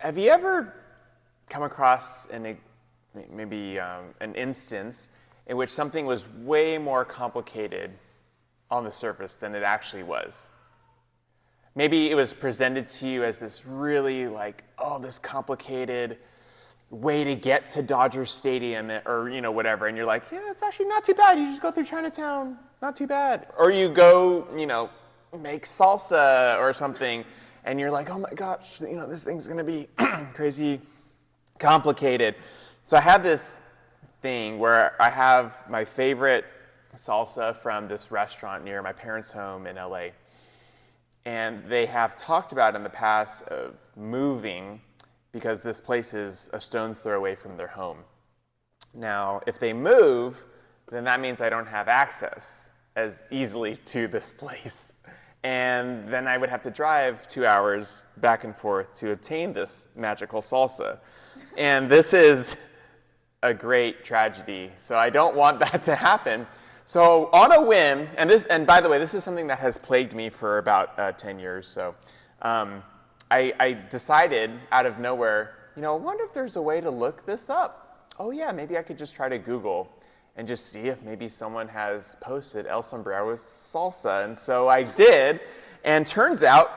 Have you ever come across maybe an instance in which something was way more complicated on the surface than it actually was? Maybe it was presented to you as this really this complicated way to get to Dodger Stadium or, whatever. And you're like, yeah, it's actually not too bad. You just go through Chinatown. Not too bad. Or you go, make salsa or something. And you're like, oh my gosh, this thing's going to be crazy complicated. So I have this thing where I have my favorite salsa from this restaurant near my parents' home in LA. And they have talked about in the past of moving because this place is a stone's throw away from their home. Now, if they move, then that means I don't have access as easily to this place. And then I would have to drive 2 hours back and forth to obtain this magical salsa. And this is a great tragedy. So I don't want that to happen. So on a whim, and by the way, this is something that has plagued me for about 10 years. So I decided out of nowhere, I wonder if there's a way to look this up. Oh yeah, maybe I could just try to Google and just see if maybe someone has posted El Sombrero's salsa. And so I did, and turns out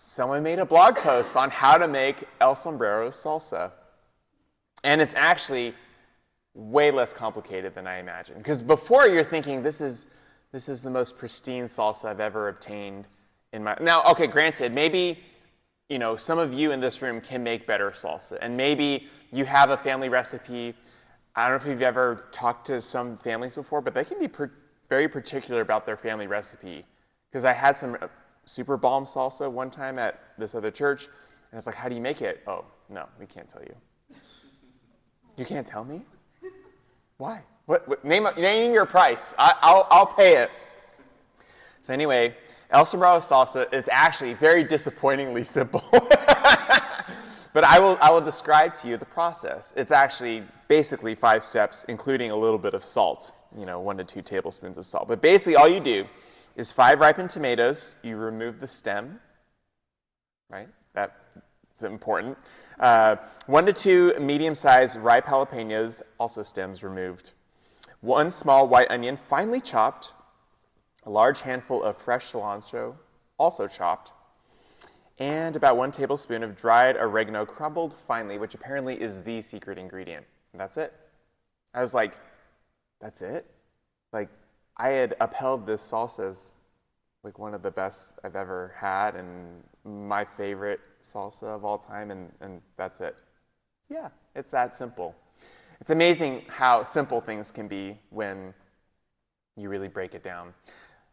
someone made a blog post on how to make El Sombrero's salsa. And it's actually way less complicated than I imagined. Because before you're thinking, this is the most pristine salsa I've ever obtained in my... Now, okay, granted, maybe, some of you in this room can make better salsa. And maybe you have a family recipe. I don't know if you've ever talked to some families before, but they can be very particular about their family recipe. Because I had some super bomb salsa one time at this other church, and it's like, how do you make it? Oh, no, we can't tell you. You can't tell me? Why? What name your price. I'll pay it. So anyway, El Sombrero salsa is actually very disappointingly simple. But I will describe to you the process. It's actually basically 5 steps, including a little bit of salt, 1 to 2 tablespoons of salt. But basically all you do is 5 ripened tomatoes, you remove the stem, right? That's important. 1 to 2 medium-sized ripe jalapenos, also stems removed. 1 small white onion, finely chopped. A large handful of fresh cilantro, also chopped. And about 1 tablespoon of dried oregano crumbled finely, which apparently is the secret ingredient. And that's it. I was like, that's it? I had upheld this salsa as one of the best I've ever had and my favorite salsa of all time, and that's it. Yeah, it's that simple. It's amazing how simple things can be when you really break it down.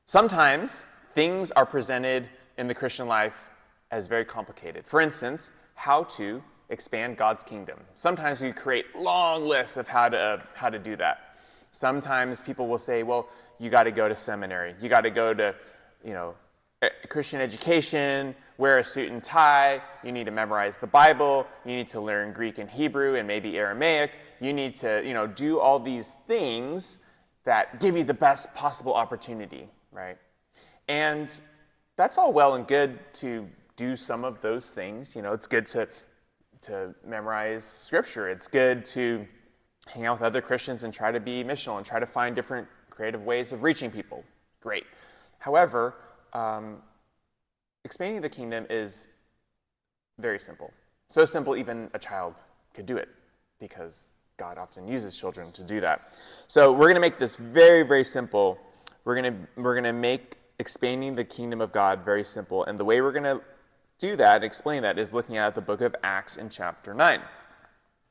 Sometimes things are presented in the Christian life as very complicated. For instance, how to expand God's kingdom. Sometimes we create long lists of how to do that. Sometimes people will say, well, you got to go to seminary. You got to go to, Christian education, wear a suit and tie. You need to memorize the Bible. You need to learn Greek and Hebrew and maybe Aramaic. You need to, do all these things that give you the best possible opportunity, right? And that's all well and good to do some of those things. It's good to memorize scripture. It's good to hang out with other Christians and try to be missional and try to find different creative ways of reaching people. Great. However, expanding the kingdom is very simple. So simple even a child could do it because God often uses children to do that. So we're going to make this very, very simple. We're going to make expanding the kingdom of God very simple. And the way we're going to do that, explain that, is looking at the book of Acts in chapter 9.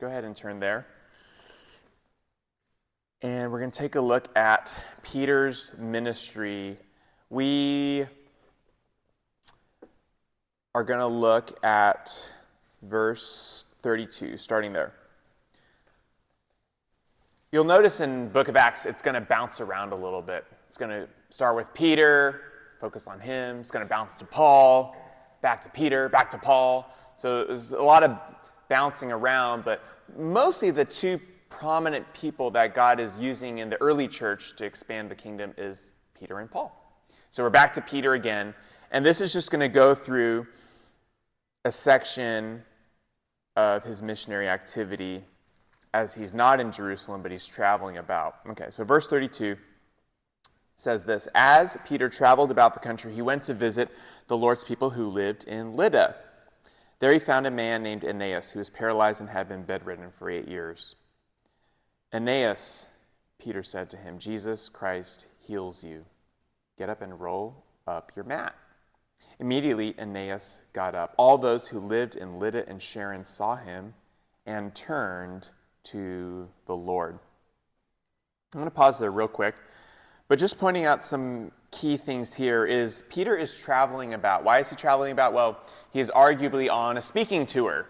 Go ahead and turn there. And we're going to take a look at Peter's ministry. We are going to look at verse 32, starting there. You'll notice in the book of Acts, it's going to bounce around a little bit. It's going to start with Peter, focus on him. It's going to bounce to Paul, back to Peter, back to Paul. So there's a lot of bouncing around, but mostly the 2 prominent people that God is using in the early church to expand the kingdom is Peter and Paul. So we're back to Peter again, and this is just going to go through a section of his missionary activity as he's not in Jerusalem, but he's traveling about. Okay, so verse 32 says this: As Peter traveled about the country, he went to visit the Lord's people who lived in Lydda. There he found a man named Aeneas, who was paralyzed and had been bedridden for 8 years. Aeneas, Peter said to him, Jesus Christ heals you. Get up and roll up your mat. Immediately Aeneas got up. All those who lived in Lydda and Sharon saw him and turned to the Lord. I'm going to pause there real quick, but just pointing out some key things here is Peter is traveling about. Why is he traveling about? Well, he is arguably on a speaking tour.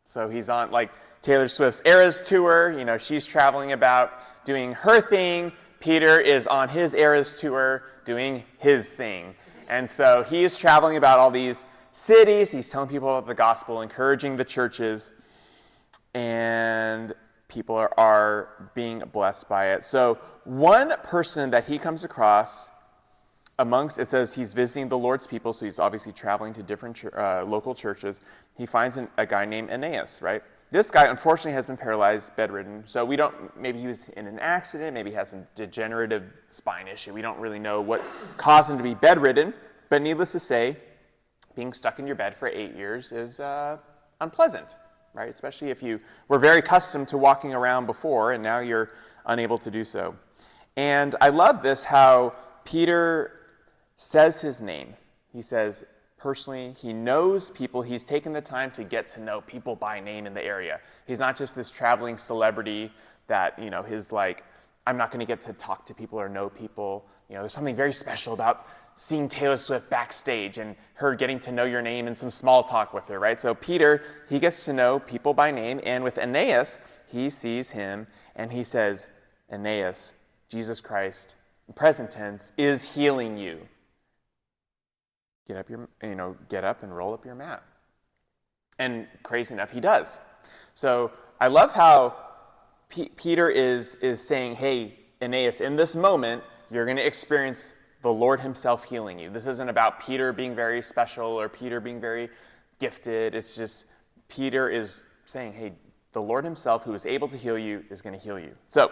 So he's on like Taylor Swift's Eras tour. You know, she's traveling about doing her thing. Peter is on his Eras tour doing his thing. And so he is traveling about all these cities. He's telling people about the gospel, encouraging the churches, and people are being blessed by it. So one person that he comes across amongst, it says he's visiting the Lord's people, so he's obviously traveling to different local churches. He finds a guy named Aeneas, right? This guy, unfortunately, has been paralyzed, bedridden. So we don't, maybe he was in an accident, maybe he has some degenerative spine issue. We don't really know what caused him to be bedridden. But needless to say, being stuck in your bed for 8 years is unpleasant, right? Especially if you were very accustomed to walking around before and now you're unable to do so. And I love this, how Peter says his name. He says, personally, he knows people. He's taken the time to get to know people by name in the area. He's not just this traveling celebrity that, you know, his like, I'm not going to get to talk to people or know people. You know, there's something very special about seeing Taylor Swift backstage and her getting to know your name and some small talk with her, right? So Peter, he gets to know people by name. And with Aeneas, he sees him and he says, Aeneas, Jesus Christ, in present tense, is healing you. Get up and roll up your mat. And crazy enough, he does. So I love how Peter is saying, hey, Aeneas, in this moment, you're going to experience the Lord himself healing you. This isn't about Peter being very special or Peter being very gifted. It's just Peter is saying, hey, the Lord himself who is able to heal you is going to heal you. So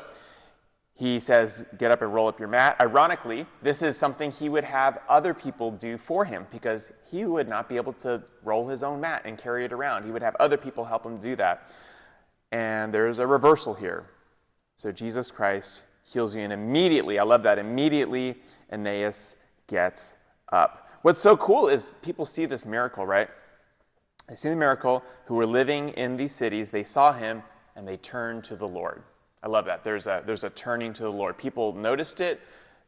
he says, get up and roll up your mat. Ironically, this is something he would have other people do for him because he would not be able to roll his own mat and carry it around. He would have other people help him do that. And there's a reversal here. So Jesus Christ heals you, and immediately, I love that, immediately Aeneas gets up. What's so cool is people see this miracle, right? They see the miracle, who were living in these cities, they saw him, and they turned to the Lord. I love that. There's a turning to the Lord. People noticed it.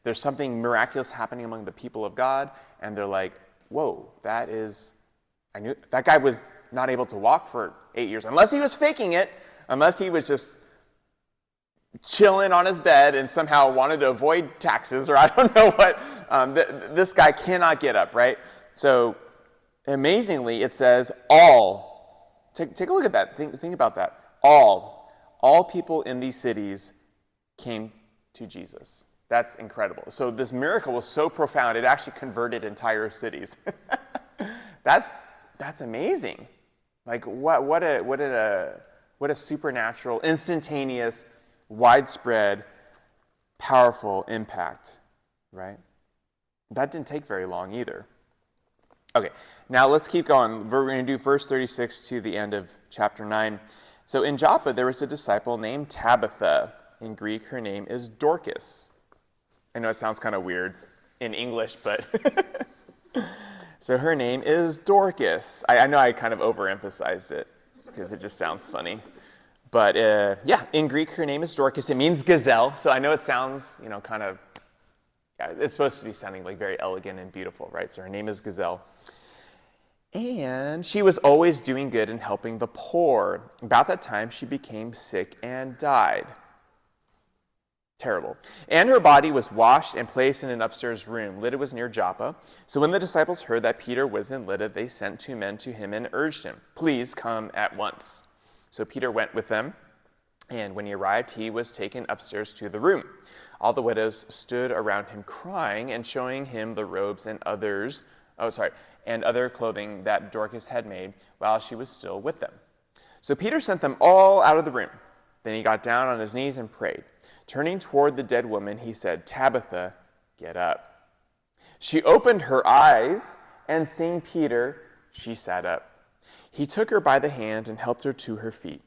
There's something miraculous happening among the people of God, and they're like, whoa, I knew that guy was not able to walk for 8 years, unless he was faking it, unless he was just chilling on his bed and somehow wanted to avoid taxes, or I don't know what. This guy cannot get up, right? So amazingly, it says all. Take a look at that. Think about that. All people in these cities came to Jesus. That's incredible. So this miracle was so profound, it actually converted entire cities. That's amazing. Like what a supernatural, instantaneous, widespread, powerful impact, right? That didn't take very long either. Okay, now let's keep going. We're going to do verse 36 to the end of chapter 9. So in Joppa, there was a disciple named Tabitha. In Greek, her name is Dorcas. I know it sounds kind of weird in English, but so her name is Dorcas. I know I kind of overemphasized it because it just sounds funny. But in Greek, her name is Dorcas. It means gazelle. So I know it sounds, kind of, it's supposed to be sounding like very elegant and beautiful, right? So her name is Gazelle. And she was always doing good and helping the poor. About that time, she became sick and died. Terrible. And her body was washed and placed in an upstairs room. Lydda was near Joppa. So when the disciples heard that Peter was in Lydda, they sent 2 men to him and urged him, "Please come at once." So Peter went with them, and when he arrived, he was taken upstairs to the room. All the widows stood around him crying and showing him the robes and other clothing that Dorcas had made while she was still with them. So Peter sent them all out of the room. Then he got down on his knees and prayed. Turning toward the dead woman, he said, "Tabitha, get up." She opened her eyes, and seeing Peter, she sat up. He took her by the hand and helped her to her feet.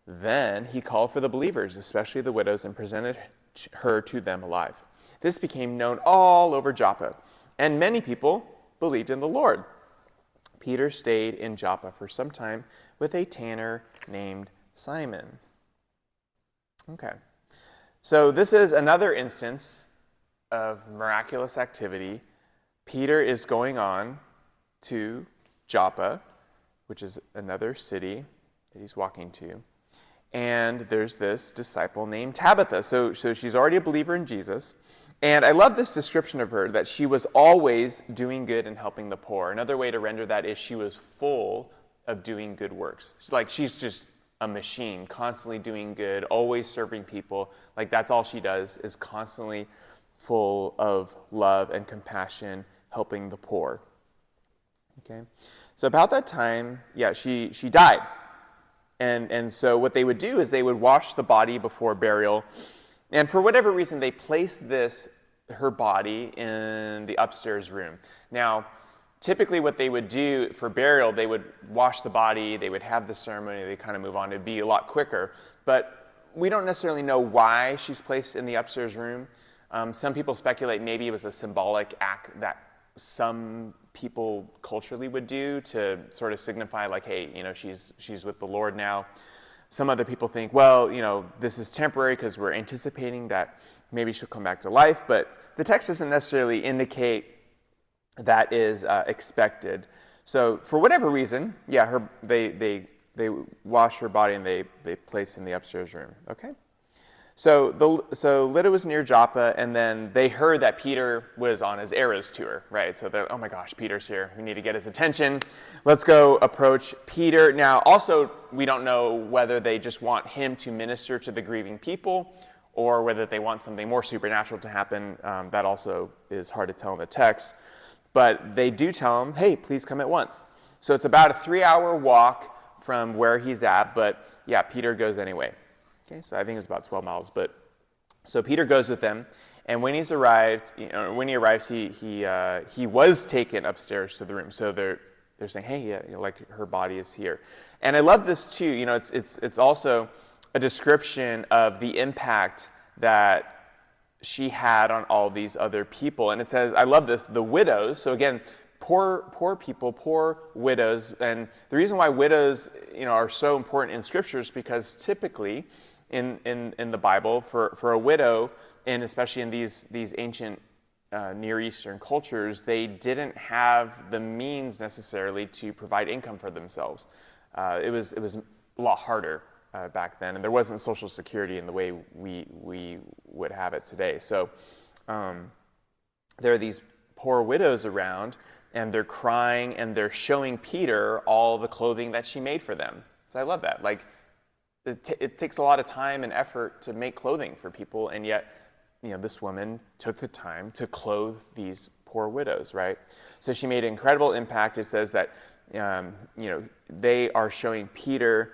Then he called for the believers, especially the widows, and presented her to them alive. This became known all over Joppa, and many people believed in the Lord. Peter stayed in Joppa for some time with a tanner named Simon. Okay, so this is another instance of miraculous activity. Peter is going on to Joppa, which is another city that he's walking to. And there's this disciple named Tabitha. So she's already a believer in Jesus. And I love this description of her, that she was always doing good and helping the poor. Another way to render that is she was full of doing good works. Like she's just a machine, constantly doing good, always serving people. Like that's all she does, is constantly full of love and compassion, helping the poor. Okay, so about that time, she died. And so what they would do is they would wash the body before burial. And for whatever reason, they placed her body in the upstairs room. Now, typically what they would do for burial, they would wash the body, they would have the ceremony, they kind of move on. It'd be a lot quicker. But we don't necessarily know why she's placed in the upstairs room. Some people speculate maybe it was a symbolic act that some people culturally would do to sort of signify like, hey, she's with the Lord now. Some other people think, well, this is temporary because we're anticipating that maybe she'll come back to life, but the text doesn't necessarily indicate that is expected. So for whatever reason, they wash her body and they place in the upstairs room. Okay. So Lydda was near Joppa, and then they heard that Peter was on his Eras tour, right? So they're, oh my gosh, Peter's here. We need to get his attention. Let's go approach Peter. Now, also, we don't know whether they just want him to minister to the grieving people or whether they want something more supernatural to happen. That also is hard to tell in the text. But they do tell him, hey, please come at once. So it's about a 3-hour walk from where he's at, but Peter goes anyway. Okay, so I think it's about 12 miles. But so Peter goes with them, and when he arrives, he was taken upstairs to the room. So they're saying, hey, like her body is here. And I love this too. It's also a description of the impact that she had on all these other people. And it says, I love this, the widows. So again, poor people, poor widows. And the reason why widows, are so important in Scripture is because typically in the Bible, for a widow, and especially in these ancient Near Eastern cultures, they didn't have the means necessarily to provide income for themselves. It was a lot harder back then, and there wasn't Social Security in the way we would have it today. So there are these poor widows around, and they're crying, and they're showing Peter all the clothing that she made for them. So I love that. Like, it takes a lot of time and effort to make clothing for people, and yet, this woman took the time to clothe these poor widows, right? So she made an incredible impact. It says that, they are showing Peter,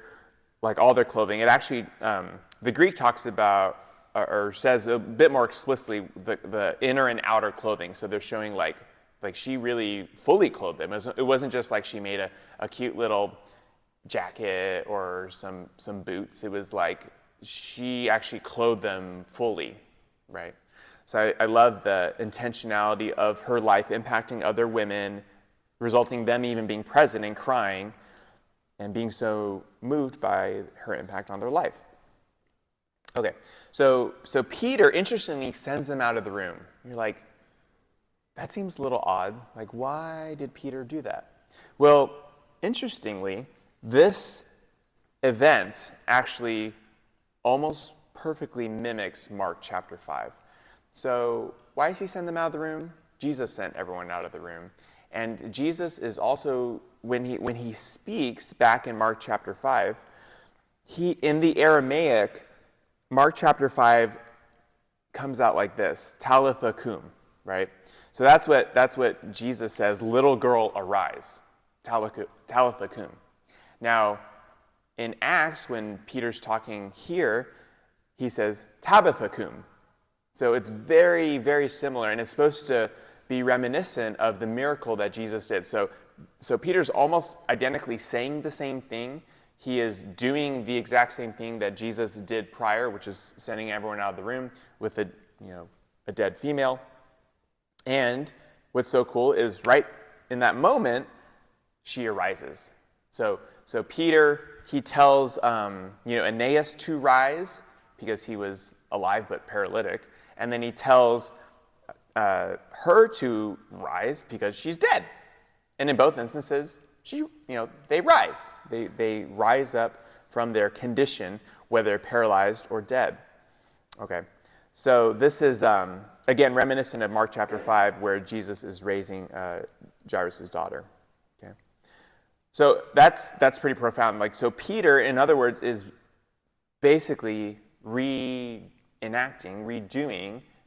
like, all their clothing. It actually, the Greek talks about, or says a bit more explicitly, the inner and outer clothing. So they're showing, like she really fully clothed them. It wasn't just like she made a cute little jacket or some boots. It was like she actually clothed them fully, right? So I love the intentionality of her life impacting other women, resulting them even being present and crying and being so moved by her impact on their life. Okay, so Peter, interestingly, sends them out of the room. You're like, that seems a little odd. Like, why did Peter do that? Well, interestingly, this event actually almost perfectly mimics Mark chapter 5. So why does he send them out of the room? Jesus sent everyone out of the room. And Jesus is also, when he speaks back in Mark chapter 5, in the Aramaic, Mark chapter 5 comes out like this, Talitha cum, right? So that's what Jesus says, little girl, arise, Talitha cum. Now, in Acts, when Peter's talking here, he says, Tabitha cum. So it's very, very similar, and it's supposed to be reminiscent of the miracle that Jesus did. So Peter's almost identically saying the same thing. He is doing the exact same thing that Jesus did prior, which is sending everyone out of the room with a dead female. And what's so cool is right in that moment, she arises. So Peter, he tells Aeneas to rise because he was alive but paralytic, and then he tells her to rise because she's dead. And in both instances, they rise. They rise up from their condition, whether paralyzed or dead. Okay, so this is again reminiscent of Mark chapter 5, where Jesus is raising Jairus' daughter. Okay, so that's pretty profound. So Peter, in other words, is basically redoing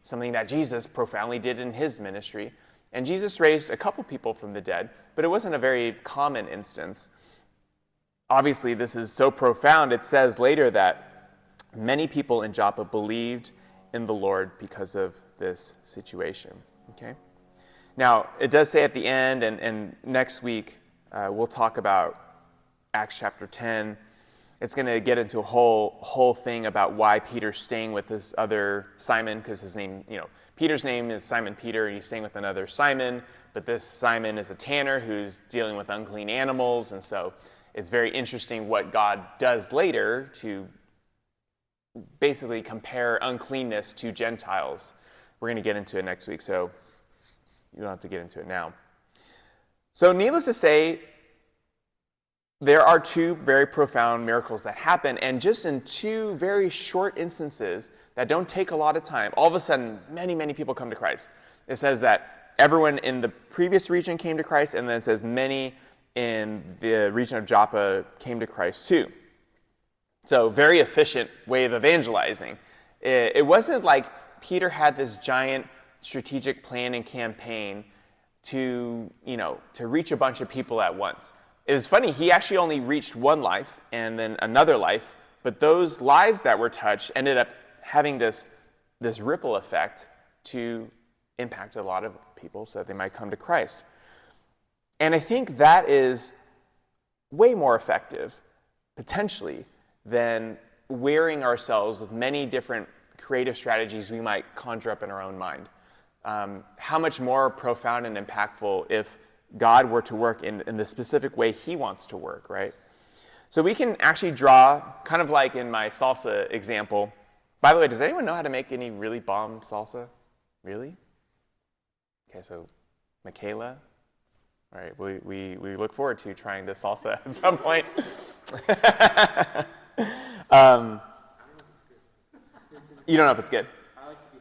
something that Jesus profoundly did in his ministry. And Jesus raised a couple people from the dead, but it wasn't a very common instance. Obviously, this is so profound, it says later that many people in Joppa believed in the Lord because of this situation. Okay. Now, it does say at the end, and next week we'll talk about Acts chapter 10. It's going to get into a whole thing about why Peter's staying with this other Simon, because his name, Peter's name is Simon Peter, and he's staying with another Simon, but this Simon is a tanner who's dealing with unclean animals, and so it's very interesting what God does later to basically compare uncleanness to Gentiles. We're going to get into it next week, so you don't have to get into it now. So needless to say, there are two very profound miracles that happen, and just in two very short instances that don't take a lot of time, all of a sudden, many, many people come to Christ. It says that everyone in the previous region came to Christ, and then it says many in the region of Joppa came to Christ too. So very efficient way of evangelizing. It wasn't like Peter had this giant strategic plan and campaign to reach a bunch of people at once. It was funny, he actually only reached one life and then another life, but those lives that were touched ended up having this ripple effect to impact a lot of people so that they might come to Christ. And I think that is way more effective, potentially, than wearing ourselves with many different creative strategies we might conjure up in our own mind. How much more profound and impactful if God were to work in the specific way he wants to work, right? So we can actually draw, kind of like in my salsa example. By the way, does anyone know how to make any really bomb salsa? Really? Okay, so Michaela. All right, we look forward to trying this salsa at some point. You don't know if it's good? I like to be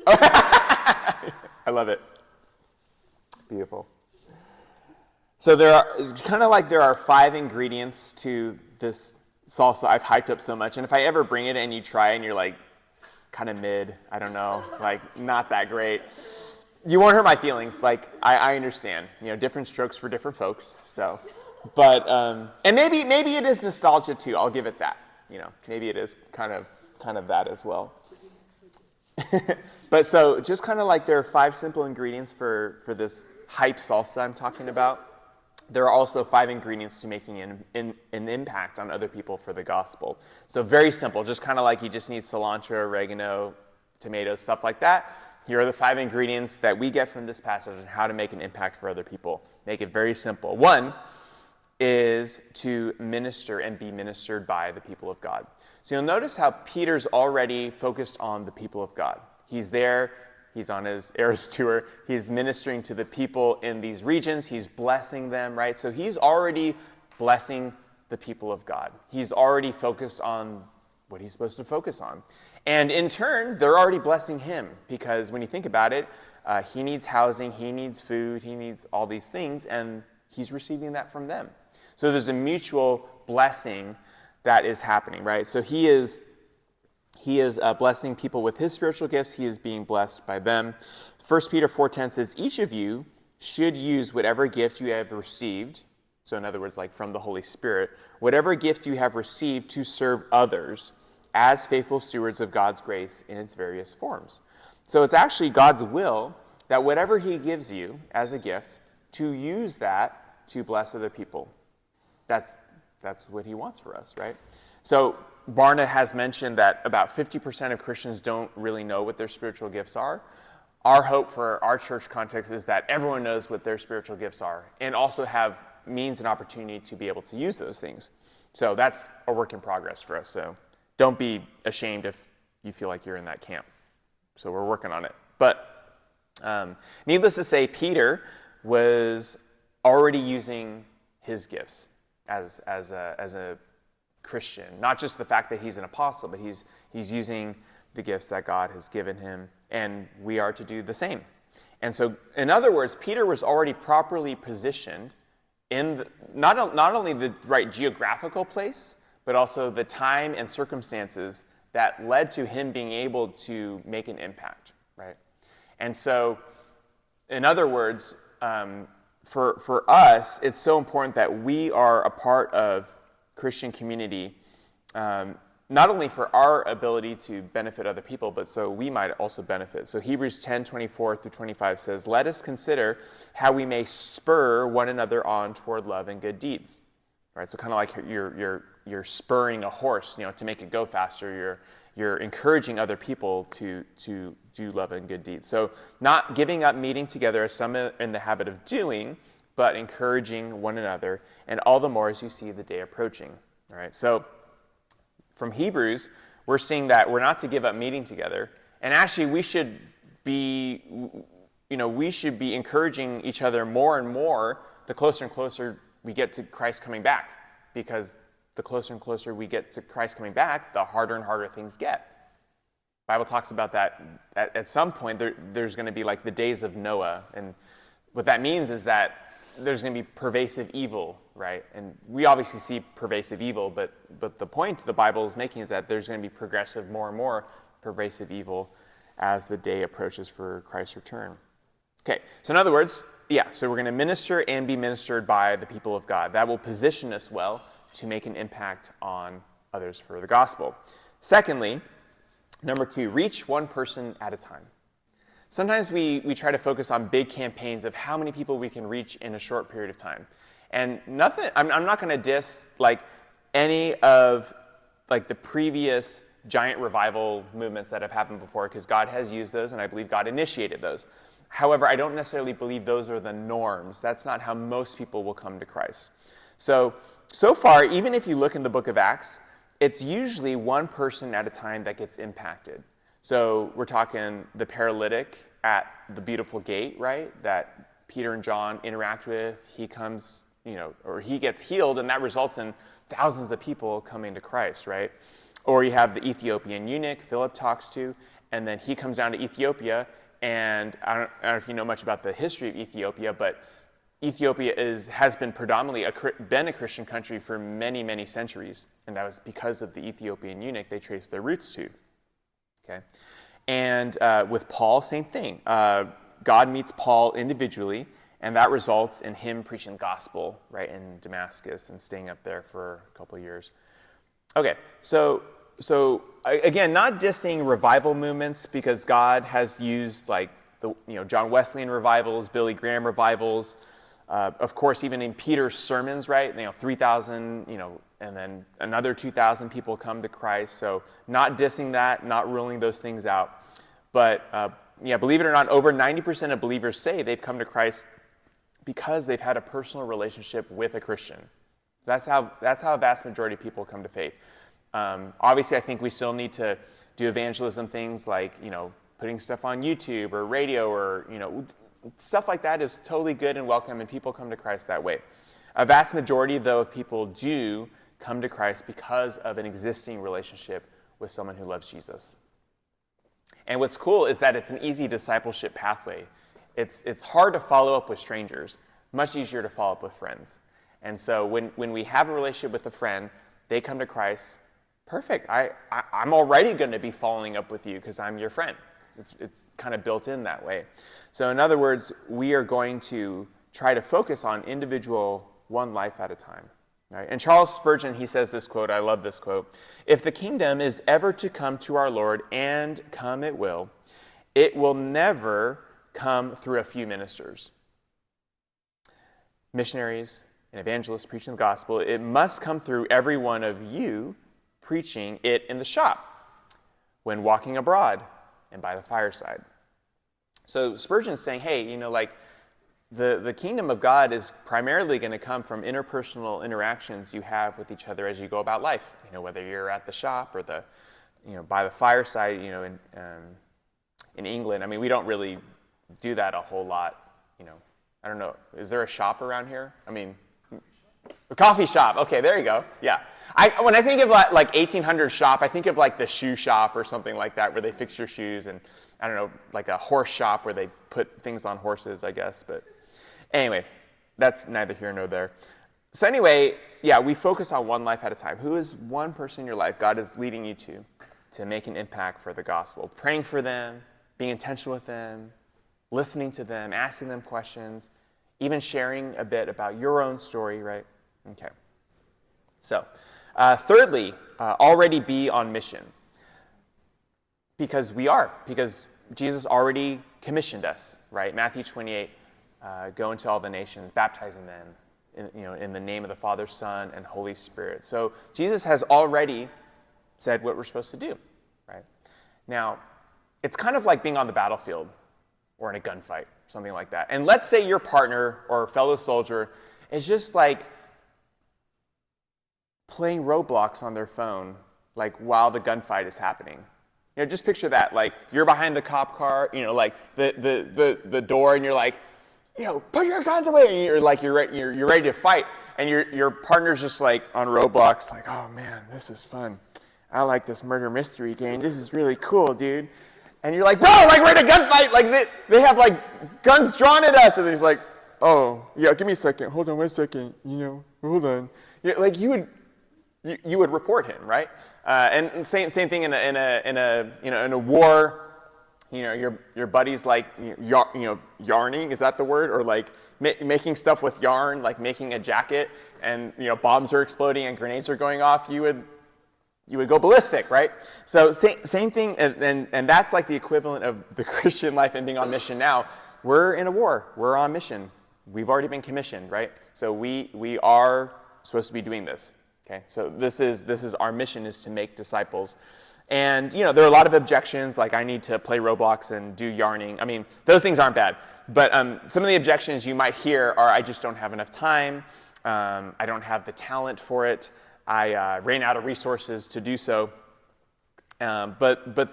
humble. I love it. Beautiful. So it's kind of like there are 5 ingredients to this salsa I've hyped up so much. And if I ever bring it and you try and you're like kind of mid, I don't know, like not that great, you won't hurt my feelings. Like I understand, different strokes for different folks. So, but and maybe it is nostalgia too. I'll give it that. Maybe it is kind of that as well. But so just kind of like there are 5 simple ingredients for this hype salsa I'm talking about. There are also 5 ingredients to making an impact on other people for the gospel. So very simple, just kind of like you just need cilantro, oregano, tomatoes, stuff like that. Here are the 5 ingredients that we get from this passage on how to make an impact for other people. Make it very simple. 1 is to minister and be ministered by the people of God. So you'll notice how Peter's already focused on the people of God. He's there. He's on his Eras tour. He's ministering to the people in these regions. He's blessing them, right? So he's already blessing the people of God. He's already focused on what he's supposed to focus on. And in turn, they're already blessing him because when you think about it, he needs housing, he needs food, he needs all these things, and he's receiving that from them. So there's a mutual blessing that is happening, right? So he is blessing people with his spiritual gifts. He is being blessed by them. 1 Peter 4:10 says, each of you should use whatever gift you have received So in other words, like from the Holy Spirit, whatever gift you have received to serve others as faithful stewards of God's grace in its various forms. So it's actually God's will that whatever he gives you as a gift, to use that to bless other people. That's what he wants for us, right? So Barna has mentioned that about 50% of Christians don't really know what their spiritual gifts are. Our hope for our church context is that everyone knows what their spiritual gifts are and also have means and opportunity to be able to use those things. So that's a work in progress for us. So don't be ashamed if you feel like you're in that camp. So we're working on it. But needless to say, Peter was already using his gifts as a Christian. Not just the fact that he's an apostle, but he's using the gifts that God has given him, and we are to do the same. And so, in other words, Peter was already properly positioned in not only the right geographical place, but also the time and circumstances that led to him being able to make an impact, right? And so, in other words, for us, it's so important that we are a part of Christian community, not only for our ability to benefit other people, but so we might also benefit. So Hebrews 10:24-25 says, "Let us consider how we may spur one another on toward love and good deeds." Right? So kind of like you're spurring a horse, to make it go faster. You're encouraging other people to do love and good deeds. So not giving up meeting together as some are in the habit of doing, but encouraging one another, and all the more as you see the day approaching. All right. So from Hebrews, we're seeing that we're not to give up meeting together, and actually we should be encouraging each other more and more the closer and closer we get to Christ coming back, because the closer and closer we get to Christ coming back, the harder and harder things get. The Bible talks about that at some point there's going to be like the days of Noah, and what that means is that there's going to be pervasive evil, right? And we obviously see pervasive evil, but the point the Bible is making is that there's going to be progressive, more and more pervasive evil as the day approaches for Christ's return. Okay, so in other words, so we're going to minister and be ministered by the people of God. That will position us well to make an impact on others for the gospel. Secondly, number 2, reach one person at a time. Sometimes we try to focus on big campaigns of how many people we can reach in a short period of time. And I'm not going to diss like any of like the previous giant revival movements that have happened before, because God has used those, and I believe God initiated those. However, I don't necessarily believe those are the norms. That's not how most people will come to Christ. So far, even if you look in the book of Acts, it's usually one person at a time that gets impacted. So we're talking the paralytic at the beautiful gate, right, that Peter and John interact with. He comes, or he gets healed, and that results in thousands of people coming to Christ, right? Or you have the Ethiopian eunuch Philip talks to, and then he comes down to Ethiopia, and I don't know if you know much about the history of Ethiopia, but Ethiopia has been predominantly been a Christian country for many, many centuries, and that was because of the Ethiopian eunuch they traced their roots to. Okay, and with Paul, same thing. God meets Paul individually, and that results in him preaching the gospel right in Damascus and staying up there for a couple of years. Okay, so again, not dissing revival movements, because God has used like the John Wesleyan revivals, Billy Graham revivals, of course even in Peter's sermons, right? 3,000, and then another 2,000 people come to Christ. So not dissing that, not ruling those things out. But believe it or not, over 90% of believers say they've come to Christ because they've had a personal relationship with a Christian. That's how a vast majority of people come to faith. Obviously, I think we still need to do evangelism things like, putting stuff on YouTube or radio or, stuff like that is totally good and welcome, and people come to Christ that way. A vast majority, though, of people do come to Christ because of an existing relationship with someone who loves Jesus. And what's cool is that it's an easy discipleship pathway. It's hard to follow up with strangers, much easier to follow up with friends. And so when we have a relationship with a friend, they come to Christ, perfect. I'm already going to be following up with you because I'm your friend. It's kind of built in that way. So in other words, we are going to try to focus on individual one life at a time. Right? And Charles Spurgeon, he says this quote, I love this quote, "If the kingdom is ever to come to our Lord, and come it will never come through a few ministers, missionaries, and evangelists preaching the gospel. It must come through every one of you preaching it in the shop, when walking abroad, and by the fireside." So Spurgeon's saying, hey, like the kingdom of God is primarily going to come from interpersonal interactions you have with each other as you go about life. Whether you're at the shop or by the fireside. In England, I mean, we don't really do that a whole lot. I don't know. Is there a shop around here? I mean, a coffee shop. Okay, there you go. Yeah. When I think of like 1800 shop, I think of like the shoe shop or something like that, where they fix your shoes, and I don't know, like a horse shop where they put things on horses, I guess. But anyway, that's neither here nor there. So anyway, yeah, we focus on one life at a time. Who is one person in your life God is leading you to make an impact for the gospel? Praying for them, being intentional with them, listening to them, asking them questions, even sharing a bit about your own story, right? Okay. So, thirdly, already be on mission. Because Jesus already commissioned us, right? Matthew 28, go into all the nations, baptizing them in the name of the Father, Son, and Holy Spirit. So Jesus has already said what we're supposed to do, right? Now, it's kind of like being on the battlefield or in a gunfight, something like that. And let's say your partner or fellow soldier is just like playing Roblox on their phone, like while the gunfight is happening. Just picture that, like you're behind the cop car, like the door, and you're like, put your guns away, and you're like, you're ready to fight, and your partner's just like on Roblox, like, oh man, this is fun. I like this murder mystery game. This is really cool, dude. And you're like, bro, like we're in a gunfight, like they have like guns drawn at us, and he's like, oh yeah, give me a second, hold on 1 second, hold on. Like you would report him, right? And same thing in a war. Your buddy's like yarning, is that the word? Or like making stuff with yarn, like making a jacket, and bombs are exploding and grenades are going off. You would go ballistic, right? So same thing, and that's like the equivalent of the Christian life and being on mission now. We're in a war. We're on mission. We've already been commissioned, right? So we are supposed to be doing this. Okay, so this is our mission, is to make disciples. And there are a lot of objections, like I need to play Roblox and do yarning. I mean, those things aren't bad, but some of the objections you might hear are, I just don't have enough time, I don't have the talent for it, I ran out of resources to do so. But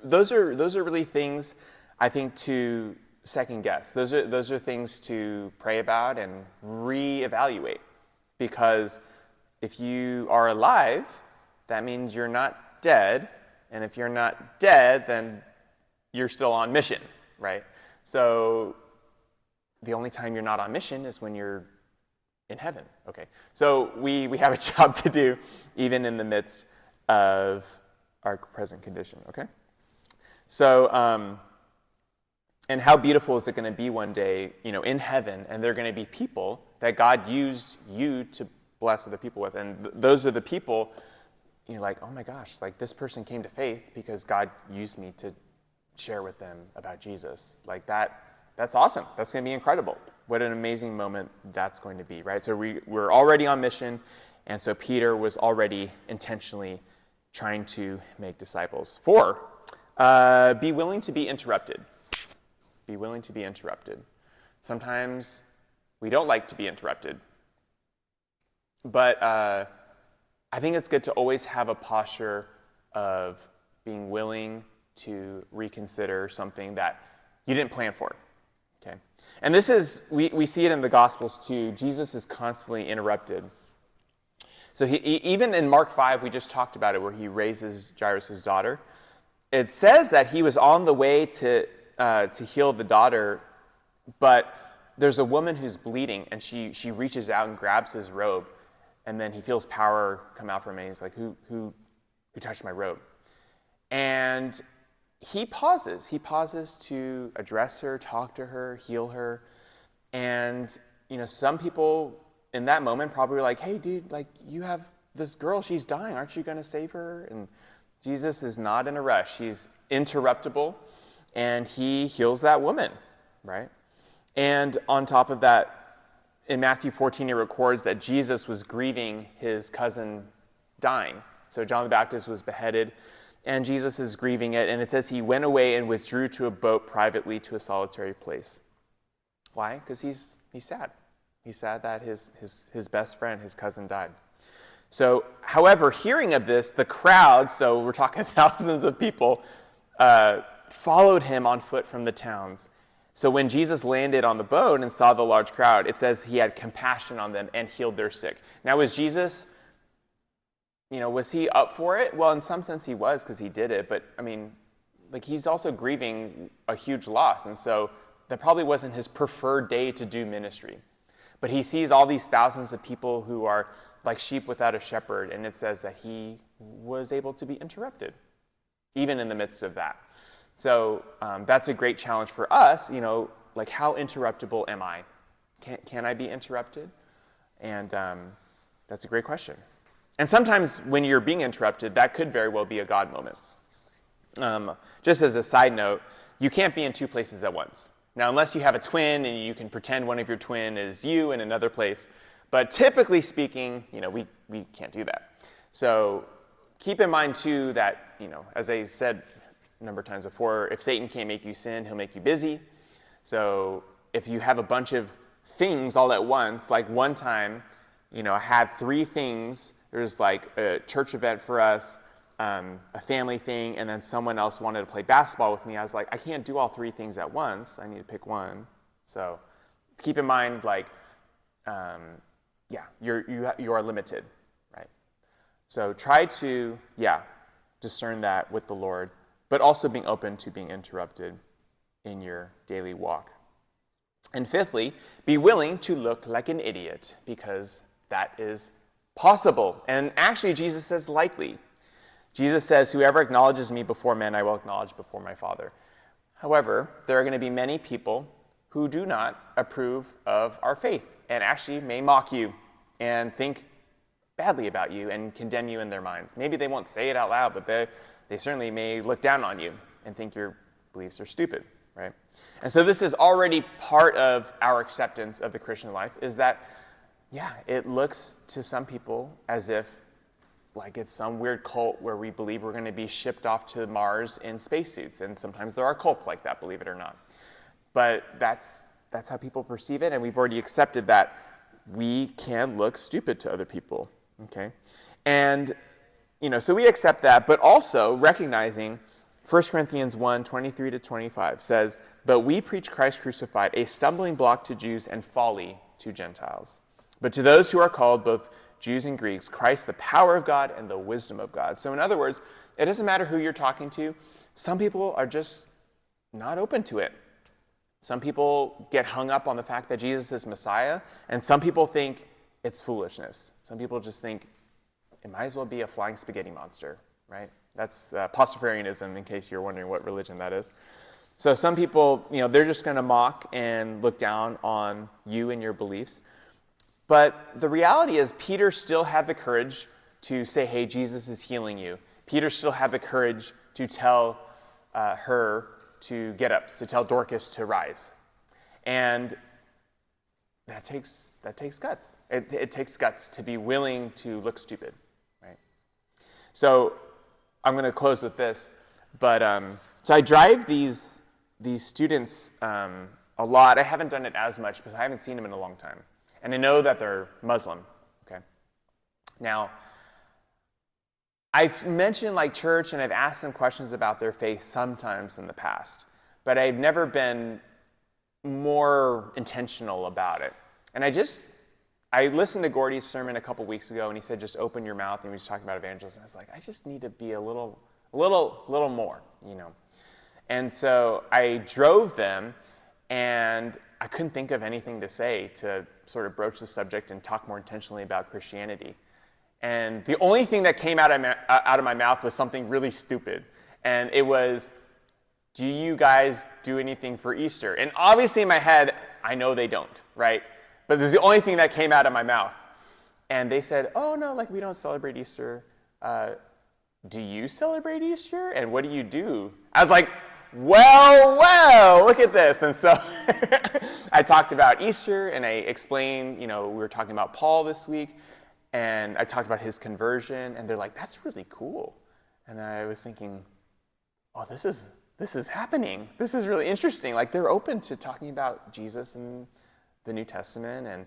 those are really things, I think, to second guess. Those are things to pray about and reevaluate, because if you are alive, that means you're not dead, and if you're not dead, then you're still on mission, right? So the only time you're not on mission is when you're in heaven. Okay, so we have a job to do, even in the midst of our present condition. Okay, so and how beautiful is it going to be one day, in heaven, and there are going to be people that God used you to bless other people with, and those are the people, like, oh my gosh, like this person came to faith because God used me to share with them about Jesus. Like that's awesome. That's going to be incredible. What an amazing moment that's going to be, right? So we're already on mission, and so Peter was already intentionally trying to make disciples. 4, be willing to be interrupted. Be willing to be interrupted. Sometimes we don't like to be interrupted. But I think it's good to always have a posture of being willing to reconsider something that you didn't plan for. Okay, and this is, we see it in the Gospels too. Jesus is constantly interrupted. So he even in Mark 5, we just talked about it, where he raises Jairus' daughter. It says that he was on the way to heal the daughter, but there's a woman who's bleeding, and she reaches out and grabs his robe. And then he feels power come out from him, and he's like, who touched my robe? And he pauses. He pauses to address her, talk to her, heal her. And, some people in that moment probably were like, hey, dude, like, you have this girl, she's dying. Aren't you going to save her? And Jesus is not in a rush. He's interruptible, and he heals that woman, right? And on top of that, in Matthew 14, it records that Jesus was grieving his cousin dying. So John the Baptist was beheaded, and Jesus is grieving it. And it says he went away and withdrew to a boat privately to a solitary place. Why? Because he's sad. He's sad that his best friend, his cousin, died. So, however, hearing of this, the crowd, so we're talking thousands of people, followed him on foot from the towns. So when Jesus landed on the boat and saw the large crowd, it says he had compassion on them and healed their sick. Now, was Jesus, was he up for it? Well, in some sense he was, because he did it. But, he's also grieving a huge loss. And so that probably wasn't his preferred day to do ministry. But he sees all these thousands of people who are like sheep without a shepherd. And it says that he was able to be interrupted, even in the midst of that. So that's a great challenge for us, like, how interruptible am I? Can I be interrupted? And that's a great question. And sometimes when you're being interrupted, that could very well be a God moment. Just as a side note, you can't be in two places at once. Now, unless you have a twin and you can pretend one of your twin is you in another place. But typically speaking, we can't do that. So keep in mind, too, that, as I said a number of times before, if Satan can't make you sin, he'll make you busy. So if you have a bunch of things all at once, like one time, I had 3 things. There was like a church event for us, a family thing, and then someone else wanted to play basketball with me. I was like, I can't do all 3 things at once. I need to pick one. So keep in mind, like, you are limited, right? So try to, discern that with the Lord, but also being open to being interrupted in your daily walk. And fifthly, be willing to look like an idiot, because that is possible. And actually, Jesus says likely. Jesus says, whoever acknowledges me before men, I will acknowledge before my Father. However, there are going to be many people who do not approve of our faith and actually may mock you and think badly about you and condemn you in their minds. Maybe they won't say it out loud, but they certainly may look down on you and think your beliefs are stupid, right? And so this is already part of our acceptance of the Christian life, is that, it looks to some people as if like it's some weird cult where we believe we're going to be shipped off to Mars in spacesuits. And sometimes there are cults like that, believe it or not. But that's how people perceive it, and we've already accepted that we can look stupid to other people, okay? And, so we accept that, but also recognizing 1 Corinthians 1:23-25 says, but we preach Christ crucified, a stumbling block to Jews and folly to Gentiles. But to those who are called, both Jews and Greeks, Christ, the power of God and the wisdom of God. So in other words, it doesn't matter who you're talking to. Some people are just not open to it. Some people get hung up on the fact that Jesus is Messiah, and some people think it's foolishness. Some people just think it might as well be a flying spaghetti monster, right? That's Pastafarianism, in case you're wondering what religion that is. So some people, they're just going to mock and look down on you and your beliefs. But the reality is Peter still had the courage to say, hey, Jesus is healing you. Peter still had the courage to tell her to get up, to tell Dorcas to rise. And that takes guts. It takes guts to be willing to look stupid, right? So I'm going to close with this. But so I drive these students a lot. I haven't done it as much because I haven't seen them in a long time. And I know that they're Muslim, okay? Now, I've mentioned church, and I've asked them questions about their faith sometimes in the past, but I've never been more intentional about it. And I listened to Gordy's sermon a couple weeks ago, and he said, just open your mouth, and he was talking about evangelism. I was like, I just need to be a little more, And so I drove them, and I couldn't think of anything to say to sort of broach the subject and talk more intentionally about Christianity. And the only thing that came out of my mouth was something really stupid. And it was, do you guys do anything for Easter? And obviously in my head, I know they don't, right? But it was the only thing that came out of my mouth. And they said, oh, no, like we don't celebrate Easter. Do you celebrate Easter? And what do you do? I was like, well, look at this. And so I talked about Easter, and I explained, we were talking about Paul this week, and I talked about his conversion, and they're like, that's really cool. And I was thinking, oh, this is happening. This is really interesting. Like, they're open to talking about Jesus and the New Testament, and,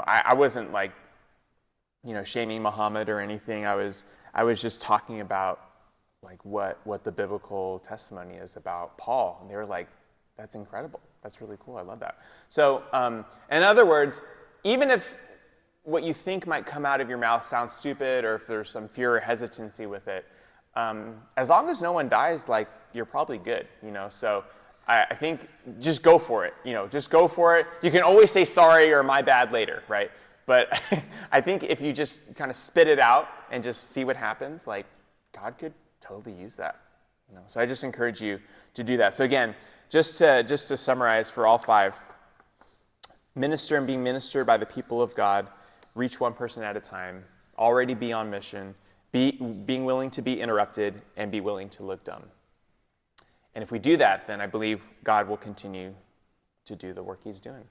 I wasn't like, shaming Muhammad or anything. I was just talking about like what the biblical testimony is about Paul. And they were like, that's incredible. That's really cool. I love that. So in other words, even if what you think might come out of your mouth sounds stupid, or if there's some fear or hesitancy with it, as long as no one dies, like, you're probably good, So I think just go for it, just go for it. You can always say sorry or my bad later, right? But I think if you just kind of spit it out and just see what happens, like, God could totally use that. So I just encourage you to do that. So again, just to summarize for all 5, minister and being ministered by the people of God, reach one person at a time, already be on mission, being willing to be interrupted, and be willing to look dumb. And if we do that, then I believe God will continue to do the work he's doing.